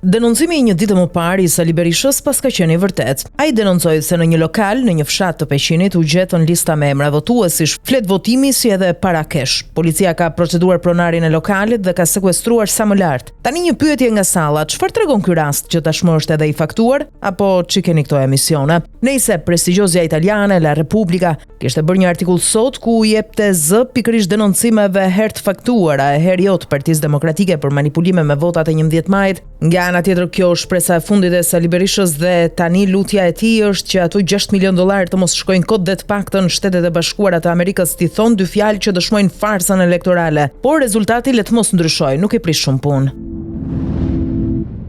Denoncimi i një ditë më parë i Sali Berishës pas ka qenë i vërtet. Ai denoncoi se në një lokal në një fshat të Peqinit u gjetën lista me emra votuesish, flet votimi si edhe para kesh. Policia ka proceduar pronarin e lokalit dhe ka sekuestruar sa më lart. Tani një pyetje nga salla, çfarë tregon ky rast që tashmë është edhe i faktuar apo ç'i keni këto emisione? Nëse prestigjozja italiane La Repubblica kishte bërë një artikull sot ku u jepte zë pikërisht denoncimeve herë të faktuara e herë jo të Partisë Demokratike për manipulime me votat e 11 majit, nga ana tjetër kjo shpresa e fundit e Sali Berishës dhe tani lutja e tij është që ato 6 milion dollar të mos shkojnë kot dhe të paktën Shtetet e Bashkuara të Amerikës t'i thonë dy fjalë që dëshmojnë farsën elektorale, por rezultati le të mos ndryshojë, nuk i prish shumë punë.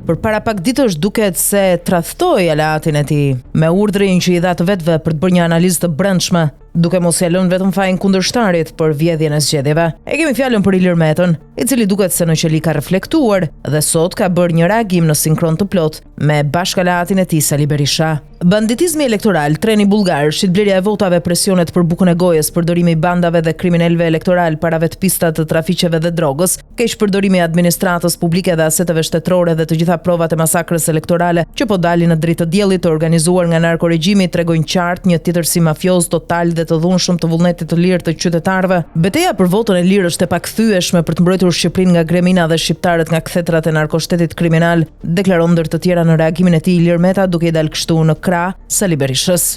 Për para pak ditësh duket se tradhtoi aleatin e tij me urdhrin që i dha të vetëve për të bërë një analizë të brendshme, duke mos ia lënë vetëm fajin kundërshtarit për vjedhjen e zgjedhjeve. E kemi fjalën për Ilir Metën, i cili duket se në qeli ka reflektuar dhe sot ka bërë një reagim në sinkron të plot me bashkëaleatin e tij Sali Berisha. Banditizmi elektoral, treni bullgar, shitblerja e votave, presionet për bukën e gojës, përdorimi i bandave dhe kriminalëve elektoral para vetpista të trafiqeve dhe drogës, keq përdorimi i administratës publike dhe aseteve shtetërore dhe të gjitha provat e masakrës elektorale që po dalin në dritë të diellit të organizuar nga narkoregjimi tregojnë qartë një tjetërsi mafioz total dhe të dhunshëm të vullnetit të lirë të qytetarëve. Betejë për votën e lirë është e pakthyeshme për të mbrojtur Shqipërinë nga gremina dhe shqiptarët nga kthetrat e narkoshtetit kriminal, deklaron ndër të tjera në reagimin e tij Ilir Meta duke i dalë kështu në krah Sali Berishës.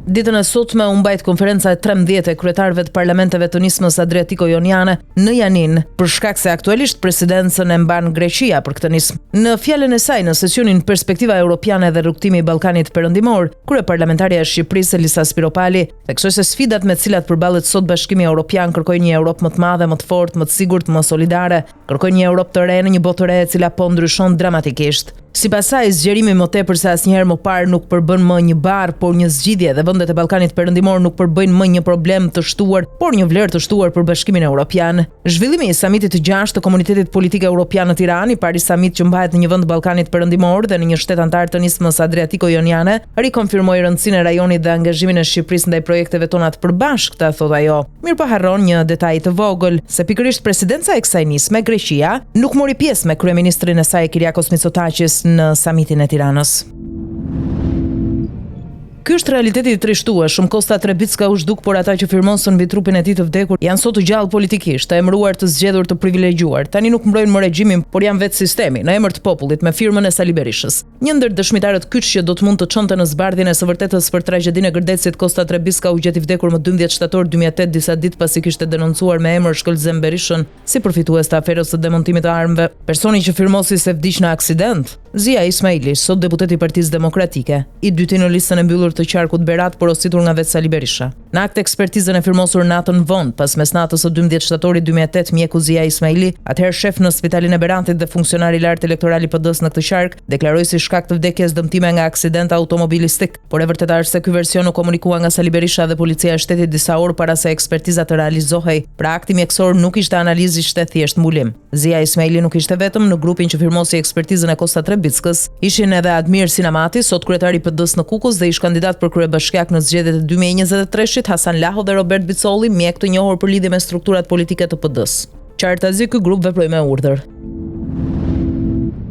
Ditën e sotme u mbajt konferenca e 13 e kryetarëve të parlamenteve të nismës adriatiko-joniane në Janin, për shkak se aktualisht presidencën e mban Greqia për këtë nismë. Në fjalën e saj në sesionin Perspektiva Europiane dhe rrugtimi i Ballkanit Perëndimor, kryeparlamentaria e Shqipërisë Elisa Spiropali theksoi se sfidat me të cilat përballet sot Bashkimi Evropian kërkojnë një Europë më të madhe, më të fortë, më të sigurt, më solidare, kërkojnë një Europë të re në një botë të re e cila po ndryshon dramatikisht. Sipas saj, zgjerimi më tepër se asnjëherë më parë nuk përbën më një barr, por një zgjidhje dhe vendet e Ballkanit Perëndimor nuk përbëjnë më një problem të shtuar, por një vlerë të shtuar për Bashkimin Evropian. Zhvillimi i samitit të 6 të Komunitetit Politik Evropian në Tiranë, i pari samit që mbahet në një vend të Ballkanit Perëndimor dhe në një shtet antar të nismës adriatiko-joniane, rikonfirmoi rëndësinë e rajonit dhe angazhimin e Shqipërisë ndaj projekteve tona të përbashkëta, thot ajo. Mirë po harron një detaj të vogël, se pikërisht presidenca e kësaj nisme, Greqia, nuk mori pjesë me kryeministrin e saj Kyriakos Mitsotakis në samitin e Tiranës. Ky është realiteti i trishtueshëm. Kosta Trebicka u zhduk, por ata që firmosën mbi trupin e tij të vdekur janë sot të gjallë politikisht, të emëruar, të zgjedhur, të privilegjuar. Tani nuk mbrojnë më regjimin, por janë vetë sistemi, në emër të popullit, me firmën e Sali Berishës. Një ndër dëshmitarët kyç që do të mund të çonte në zbardhjen e së vërtetës për tragjedinë e Gërdecit, Kosta Trebicka u gjet i vdekur më 12 shtator 2008, disa ditë pasi kishte denoncuar me emër shkëlzim Berishën si përfitues të aferës së demontimit të armëve. Personi që firmosi se vdiq në aksident, Zia Ismaili, sot deputet i Partisë Demokratike, i dyti në listën e mbyllur të qarkut Berat, porositur nga vetë Sali Berisha. Në akt ekspertizën e firmosur natën vonë, pas mesnatës së 12 shtatorit 2008, mjeku Zia Ismaili, atëherë shef në Spitalin e Beratit dhe funksionar i lartë elektoral i PD-s në këtë qark, deklaroi si shkak të vdekjes dëmtime nga aksident automobilistik, por e vërteta është se ky version u komunikua nga Sali Berisha dhe policia e shtetit disa orë para se ekspertiza të realizohej. Pra akti mjekësor nuk ishte analizë, ishte thjesht mbulim. Zia Ismaili nuk ishte vetëm në grupin që firmosi ekspertizën e Kosta Trebickës, ishin edhe Admir Sinamati, sot kryetari i PD-s në Kukës dhe ish kandidat për kryebashkiak në zgjedhjet e 2023-shit, Hasan Laho dhe Robert Bicolli, mjek të njohur për lidhje me strukturat politike të PD-s. Qartazi ky grup veproi me urdhër.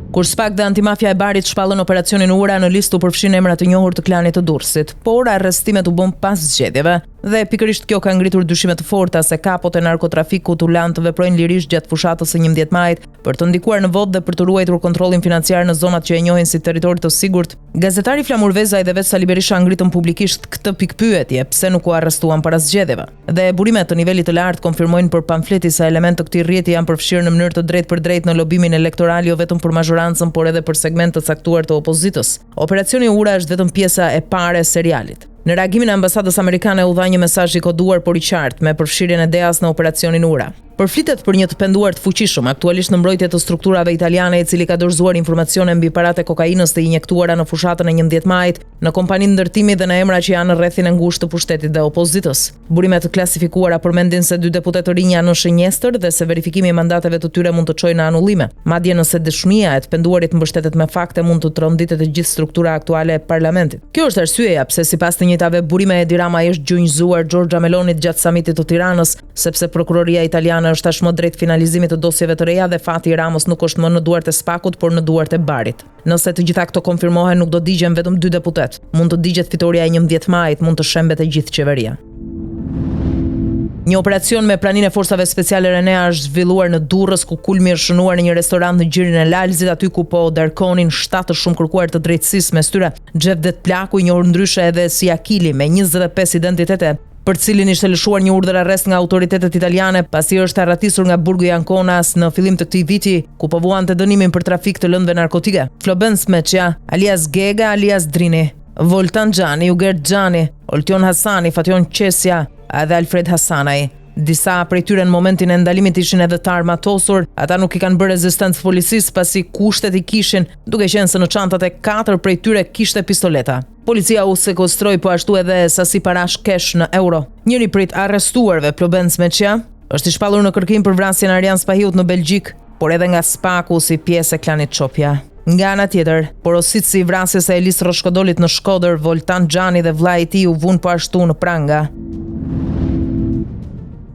Kur SPAK dhe antimafia e Barit shpallën operacionin Ura, në listë u përfshin emra të njohur të klanit të Durrësit, por arrestimet u bën pas zgjedhjeve. Dhe pikërisht kjo ka ngritur dyshime të forta se kapot e narkotrafikut u lanë të veprojnë lirisht gjatë fushatës së 11 majit për të ndikuar në votë dhe për të ruajtur kontrollin financiar në zonat që e njohin si territori të sigurt. Gazetari Flamur Vezaj dhe vetë Sali Berisha ngritën publikisht këtë pikpyetje, pse nuk u arrestuan para zgjedhjeve. Dhe burimet të nivelit të lartë konfirmojnë për pamfleti se elementë të këtij rrjeti janë përfshirë në mënyrë të drejtë për drejtë në lobimin elektoral, jo vetëm për mazhorancën, por edhe për segment të caktuar të opozitës. Operacioni Ura është vetëm pjesa e parë e serialit. Në reagimin e ambasadës amerikane u dha një mesazh i koduar por i qartë me përfshirjen e DEA-s në operacionin Ura. Përflitet për një të penduar të fuqishëm, aktualisht në mbrojtje të strukturave italiane, i cili ka dorëzuar informacione mbi paratë e kokainës të injektuara në fushatën e 11 majit, në kompaninë ndërtimi dhe në emra që janë në rrethin e ngushtë të pushtetit dhe opozitës. Burimet të klasifikuara përmendin se 2 deputet të rinj janë në shënjestër dhe se verifikimi i mandateve të tyre mund të çojë në anullime. Madje nëse dëshmia e të penduarit mbështetet me fakte, mund të tronditet të gjithë struktura aktuale e parlamentit. Kjo është arsyeja pse sipas të të njëjtave burime Edi Rama është gjunjëzuar Giorgia Melonit gjatë samitit të Tiranës, sepse prokuroria italiane është tashmë drejt finalizimit të dosjeve të reja dhe fati i Ramos nuk është më në duart e SPAK-ut, por në duart e Barit. Nëse të gjitha këto konfirmohen, nuk do digjen vetëm 2 deputet. Mund të digjet fitoria e 11 majit, mund të shembet e gjithë qeveria. Një operacion me praninë e forcave speciale Renea është zhvilluar në Durrës, ku kulmi është shënuar në një restorant në gjirin e Lalzit, aty ku po darkonin 7 të shumë kërkuar të drejtësisë, mes tyre Xhevdet Plaku, i njohur ndryshe edhe si Akili, me 25 identitete, për cilin ishte lëshuar një urdhër arrest nga autoritetet italiane pasi është arratisur nga burgu i Anconas në fillim të këtij viti, ku po vuante dënimin për trafik të lëndëve narkotike. Floben Smeçja, alias Gega, alias Drini, Voltan Xhani, Uger Xhani, Oltion Hasani, Fation Qesja edhe Alfred Hasanaj. Disa prej tyre në momentin e ndalimit ishin edhe të armatosur, ata nuk i kanë bërë rezistencë policisë pasi kushtet i kishin, duke qenë se në çantat e 4 prej tyre kishte pistoleta. Policia u sekustroi po ashtu edhe sasi parash kesh në euro. Njëri prej të arrestuarve, Floben Smeçja, është i shpallur në kërkim për vrasjen e Arjan Spahiut në Belgjik, por edhe nga SPAK-u si pjesë e klanit Çopja. Nga ana tjetër, porositësi i vrasjes së Elis Roshkodolit në Shkodër, Voltan Xhani dhe vllai i tij u vun po ashtu në pranga.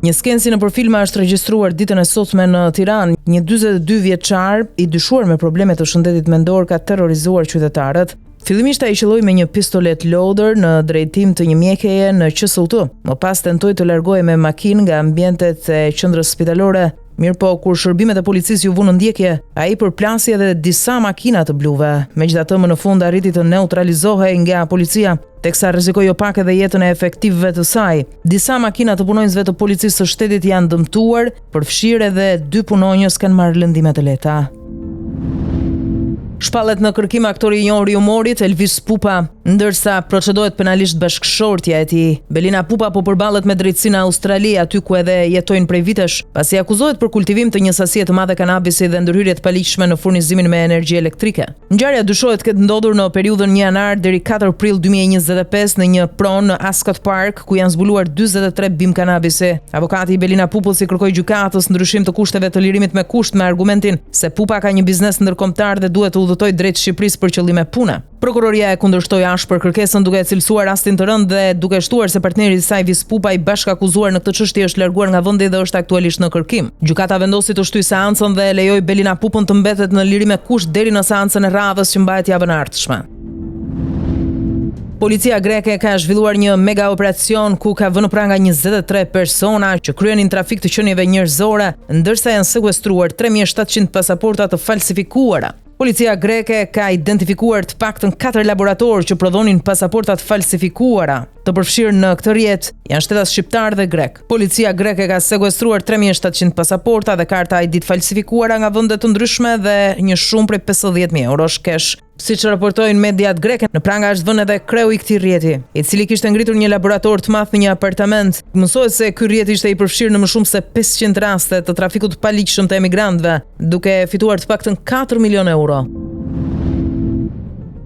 Një skenë si nëpër filma është regjistruar ditën e sotme në Tiranë. Një 42 vjeçar i dyshuar me probleme të shëndetit mendor ka terrorizuar qytetarët. Fillimisht ai qelloi me një pistolet loader në drejtim të një mjekeje në QSUT. Më pas tentoi të largohej me makinë nga ambientet e qendrës spitalore. Mirëpo, kur shërbimet e policisë ju vunë në ndjekje, ai përplasi edhe disa makina të bluve. Megjithatë, më në fund arriti të neutralizohej nga policia, teksa rrezikoi jo pak edhe jetën e efektivëve të saj. Disa makina të punonjësve të policisë së shtetit janë dëmtuar, përfshirë edhe 2 punonjës kanë marrë lëndime të lehta. Shpallet në kërkim aktori i njohur i humorit Elvis Pupa, ndërsa procedohet penalisht bashkëshortja e tij. Belina Pupa po përballet me drejtësinë në Australi, aty ku edhe jetojnë prej vitesh, pasi akuzohet për kultivim të një sasie të madhe kanabisi dhe ndërhyrje të paligjshme në furnizimin me energji elektrike. Ngjarja dyshohet këtë ndodhur në periudhën 1 janar deri 4 prill 2025 në një pronë në Ascot Park, ku janë zbuluar 43 bim kanabisi. Avokati i Belina Pupës i kërkoi gjykatës ndryshim të kushteve të lirimit me kusht me argumentin se Pupa ka një biznes ndërkombëtar dhe duhet të udhëtoj drejt Shqipërisë për qëllime pune. Prokuroria e kundërshtoi ashpër kërkesën duke cilësuar rastin të rëndë dhe duke shtuar se partneri i saj Elvis Pupa i bashkakuzuar në këtë çështje është larguar nga vendi dhe është aktualisht në kërkim. Gjykata vendosi të shtyjë seancën dhe lejoi Belina Pupën të mbetet në lirim me kusht deri në seancën e radhës që mbahet javën e ardhshme. Policia greke ka zhvilluar një mega operacion ku ka vënë pranga 23 persona që kryenin trafik të qenieve njerëzore, ndërsa janë sekuestruar 3700 pasaporta të falsifikuara. Policia greke ka identifikuar të paktën 4 laboratorë që prodhonin pasaportat falsifikuara. Të përfshirë në këtë rjet janë shtetas shqiptar dhe grek. Policia greke ka sekuestruar 3700 pasaporta dhe karta ID të falsifikuara nga vende të ndryshme dhe një shumë prej 50.000 eurosh kesh. Siç raportojnë mediat greke, në pranga është vënë edhe kreu i këtij rjeti, i cili kishte ngritur një laborator të madh në një apartament. Mësohet se ky rjet ishte i përfshirë në më shumë se 500 raste të trafikut të paligjshëm të emigrantëve, duke fituar të paktën 4 milion euro.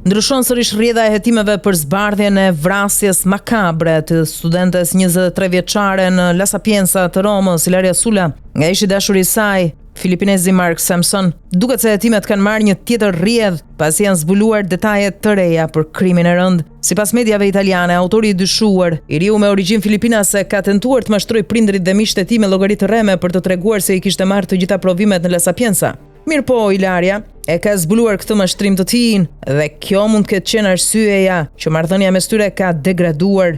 Ndryshon sërish rrjedha e hetimeve për zbardhjen e vrasjes makabre të studentes 23 vjeçare në La Sapienza të Romës, Ilaria Sula, nga ishi dashuri i saj, filipinezi Mark Samson. Duket se hetimet kanë marrë një tjetër rrjedhë pasi janë zbuluar detaje të reja për krimin e rënd. Sipas mediave italiane, autori i dyshuar, i riu me origjinë filipinase, ka tentuar të mashtrojë prindrit dhe miqtë e tij me llogari rreme për të treguar se i kishte marrë të gjitha provimet në La Sapienza. Mirëpo, Ilaria e ka zbuluar këtë mashtrim të tij dhe kjo mund të ketë qenë arsyeja që marrëdhënia mes tyre ka degraduar.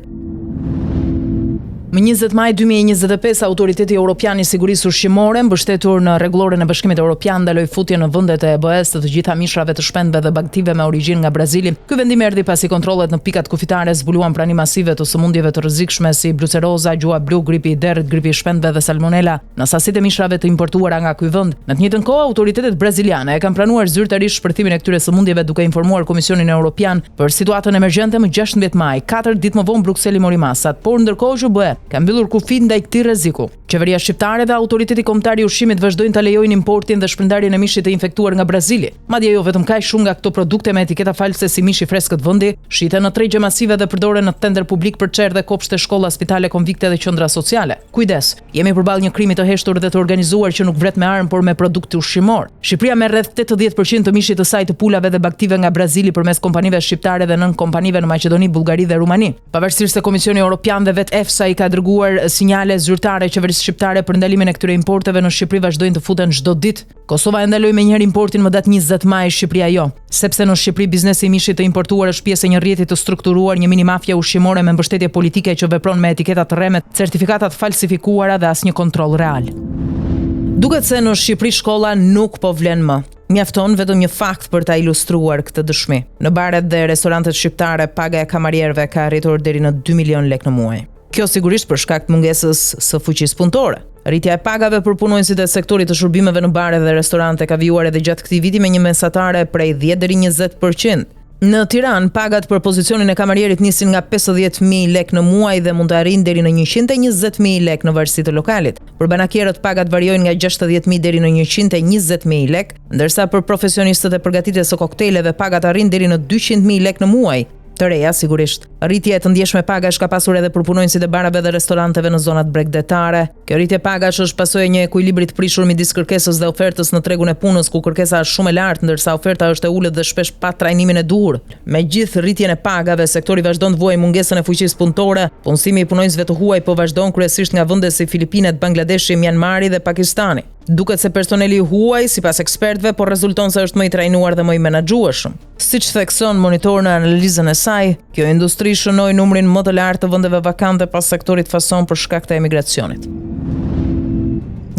Më 20 maj 2025, Autoriteti Evropian i Sigurisë Ushqimore, mbështetur në rregulloren e Bashkimit Evropian, ndaloi futjen në vendet e EBE-s të gjitha mishrave të shpendëve dhe baktive me origjinë nga Brazili. Ky vendim erdhi pasi kontrollet në pikat kufitare zbuluan prani masive të sëmundjeve të rrezikshme si bruceroza, gjua blu, gripi i derrit, gripi i shpendëve dhe salmonela në sasitë e mishrave të importuara nga ky vend. Në të njëjtën kohë, autoritetet braziliane e kanë pranuar zyrtarisht shpërthimin e këtyre sëmundjeve duke informuar Komisionin Evropian për situatën emergjente më 16 maj. 4 ditë më vonë Brukseli mori masat, por ndërkohë EBE ka mbyllur kufit ndaj këtij rreziku. Qeveria shqiptare dhe autoriteti kombëtar i ushqimit vazhdojnë ta lejojnë importin dhe shpërndarjen e mishit të infektuar nga Brazili. Madje jo vetëm kaq, shumë nga këto produkte me etiketa false si mishi freskët vendi shiten në tregje masive dhe përdoren në tender publik për çerë dhe kopshte shkolla, spitale, konvikte dhe qendra sociale. Kujdes, jemi përballë një krimi të heshtur dhe të organizuar që nuk vret me armë por me produkte ushqimor. Shqipëria merr rreth 80% të mishit të saj të pulave dhe baktive nga Brazili përmes kompanive shqiptare dhe nën kompanive në Maqedoni, Bullgari dhe Rumani. Pavarësisht se Komisioni Evropian dhe vetë EFSA i ka dërguar sinjale zyrtare qeverisë shqiptare për ndalimin e këtyre importeve, në Shqipëri vazhdojnë të futen çdo ditë. Kosova e ndaloi menjëherë importin më datë 20 maj, Shqipëria jo, sepse në Shqipëri biznesi i mishit të importuar është pjesë e një rrjeti të strukturuar, një mini mafia ushqimore me mbështetje politike që vepron me etiketa të rreme, certifikatat falsifikuara dhe asnjë kontroll real. Duket se në Shqipëri shkolla nuk po vlen më. Mjafton vetëm një fakt për ta ilustruar këtë dëshmi. Në baret dhe restorantet shqiptare, paga e kamarierëve ka arritur deri në 2 milion lekë në muaj. Kjo sigurisht për shkak të mungesës së fuqisë punëtore. Rritja e pagave për punonjësit e sektorit të shërbimeve në bare dhe restorante ka vijuar edhe gjatë këtij viti me një mesatare prej 10 deri 20%. Në Tiranë, pagat për pozicionin e kamarierit nisin nga 50.000 lekë në muaj dhe mund të arrijnë deri në 120.000 lekë në varësi të lokalit. Për banakierët pagat variojnë nga 60.000 deri në 120.000 lekë, ndërsa për profesionistët e përgatitjes së kokteleve pagat arrin deri në 200.000 lekë në muaj. Të reja, sigurisht. Rritje e të ndjeshme pagash ka pasur edhe për punonjësit e barave dhe restoranteve në zonat bregdetare. Kjo rritje pagash është pasojë e një ekuilibri të prishur midis kërkesës dhe ofertës në tregun e punës, ku kërkesa është shumë e lartë ndërsa oferta është e ulët dhe shpesh pa trajnimin e duhur. Me gjithë rritjen e pagave, sektori vazhdon të vuajë mungesën e fuqisë punëtore. Punësimi i punonjësve të huaj po vazhdon kryesisht nga vende si Filipinet, Bangladeshi, Myanmari dhe Pakistani. Duket se personeli huaj, sipas ekspertëve, po rezulton se është më i trajnuar dhe më i menaxhueshëm. Siç thekson Monitor në analizën e saj, kjo industri shënoi numrin më të lartë të vendeve vakante pas sektorit fason për shkak të emigracionit.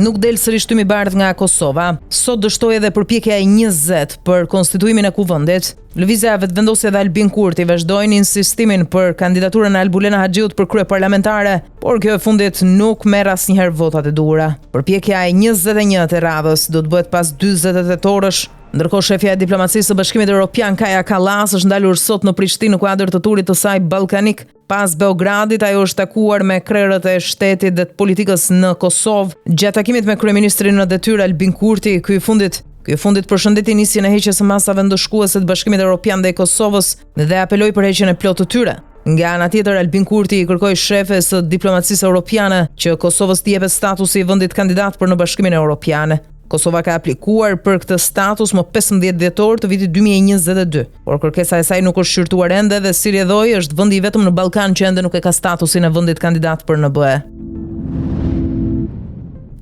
Nuk del sërish tymi bardh nga Kosova. Sot dështoi edhe përpjekja e 20 për konstituimin e kuvendit. Lëvizja vetëvendosje dhe Albin Kurti vazhdojnë insistimin për kandidaturën e Albulena Haxhiut për kryeparlamentare, por kjo e fundit nuk merr asnjëherë votat e duhura. Përpjekja e 21 të radhës do të bëhet pas 48 orësh. Ndërkohë shefja e diplomacisë së Bashkimit Evropian Kaja Kallas është ndalur sot në Prishtinë në kuadër të turit të saj ballkanik. Pas Beogradit, ajo është takuar me krerët e shtetit dhe të politikës në Kosovë. Gjatë takimit me kryeministrin në detyrë Albin Kurti, ky i fundit përshëndeti nisjen e heqjes së masave ndëshkuese të Bashkimit Evropian dhe Kosovës dhe apeloi për heqjen e plotë të tyre. Nga ana tjetër, Albin Kurti i kërkoi shefes së diplomacisë europiane që Kosovës t'i jepet statusi i vendit kandidat për në Bashkimin Evropian. Kosova ka aplikuar për këtë status më 15 dhjetor të vitit 2022, por kërkesa e saj nuk është shqyrtuar ende dhe si rrjedhoi është vendi i vetëm në Ballkan që ende nuk e ka statusin e vendit kandidat për NBE.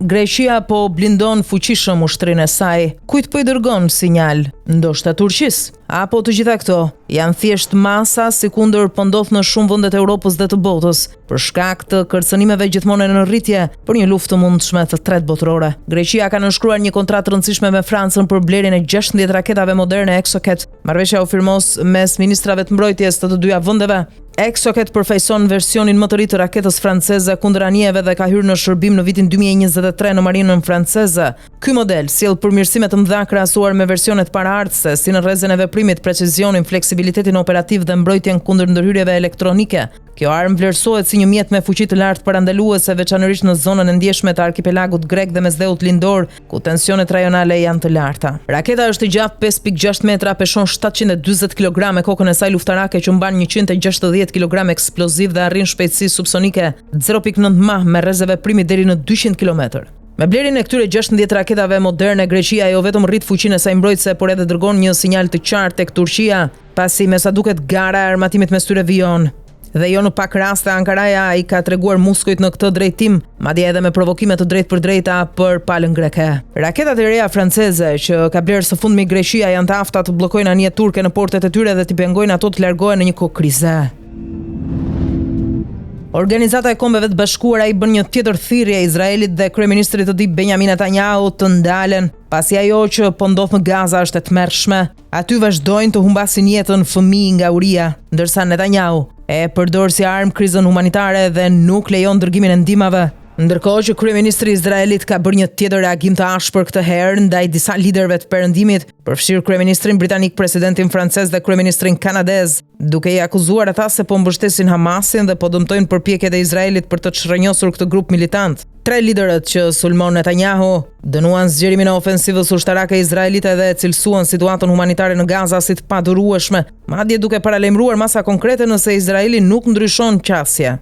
Greqia po blindon fuqishëm ushtrinë e saj. Kujt po i dërgon sinjal? Ndoshta Turqisë? Apo të gjitha këto janë thjesht masa si kundër po ndodh në shumë vende të Europës dhe të botës, për shkak të kërcënimeve gjithmonë në rritje për një luftë të mundshme të tretë botërore. Greqia ka nënshkruar një kontratë rëndësishme me Francën për blerjen e 16 raketave moderne Exocet. Marrëveshja u firmos mes ministrave të mbrojtjes të dyja vendeve. Exocet përfaqëson versionin më të ri të raketës franceze kundër anijeve dhe ka hyrë në shërbim në vitin 2023 në marinën franceze. Ky model sjell përmirësime të mëdha krahasuar me versionet paraardhëse, si në rrezën e veprimit, precizionin, fleksibilitetin operativ dhe mbrojtjen kundër ndërhyrjeve elektronike. Kjo armë vlerësohet si një mjet me fuqi të lartë parandaluese, veçanërisht në zonën e ndjeshme të arkipelagut grek dhe mesdheut lindor, ku tensionet rajonale janë të larta. Raketa është e gjatë 5.6 metra, peshon 740 kg me kokën e saj luftarake që mban 160 kg eksploziv dhe arrin shpejtësi subsonike 0.9 mah me rrezë veprimi deri në 200 km. Me blerjen e këtyre 16 raketave moderne, Greqia jo vetëm rrit fuqinë e saj mbrojtëse, por edhe dërgon një sinjal të qartë tek Turqia, pasi me sa duket gara e armatimit mes tyre vijon. Dhe jo në pak raste Ankaraja i ka treguar muskujt në këtë drejtim, madje edhe me provokime të drejtë për drejta për palën greke. Raketat e reja franceze që ka blerë së fundmi Greqia janë të afta të bllokojnë anijet turke në portet e tyre dhe t'i pengojnë ato të largohen në një kohë krize. Organizata e Kombeve të Bashkuara i bën një tjetër thirrje Izraelit dhe kryeministrit të tij Benjamin Netanyahu të ndalen, pasi ajo që po ndodh në Gaza është e tmerrshme. Aty vazhdojnë të humbasin jetën fëmijë nga uria, ndërsa Netanyahu e përdor si armë krizën humanitare dhe nuk lejon dërgimin e ndihmave. Ndërkohë që kryeministri i Izraelit ka bërë një tjetër reagim të ashpër këtë herë ndaj disa liderëve të Perëndimit, përfshirë kryeministrin britanik, presidentin francez dhe kryeministrin kanadez, duke i akuzuar ata se po mbështesin Hamasin dhe po dëmtojnë përpjekjet e Izraelit për të çrrënjosur këtë grup militant. Tre liderët që sulmon Netanyahu dënuan zgjerimin e ofensivës ushtarake izraelite dhe cilësuan situatën humanitare në Gaza si të padurueshme, madje duke paralajmëruar masa konkrete nëse Izraeli nuk ndryshon qasje.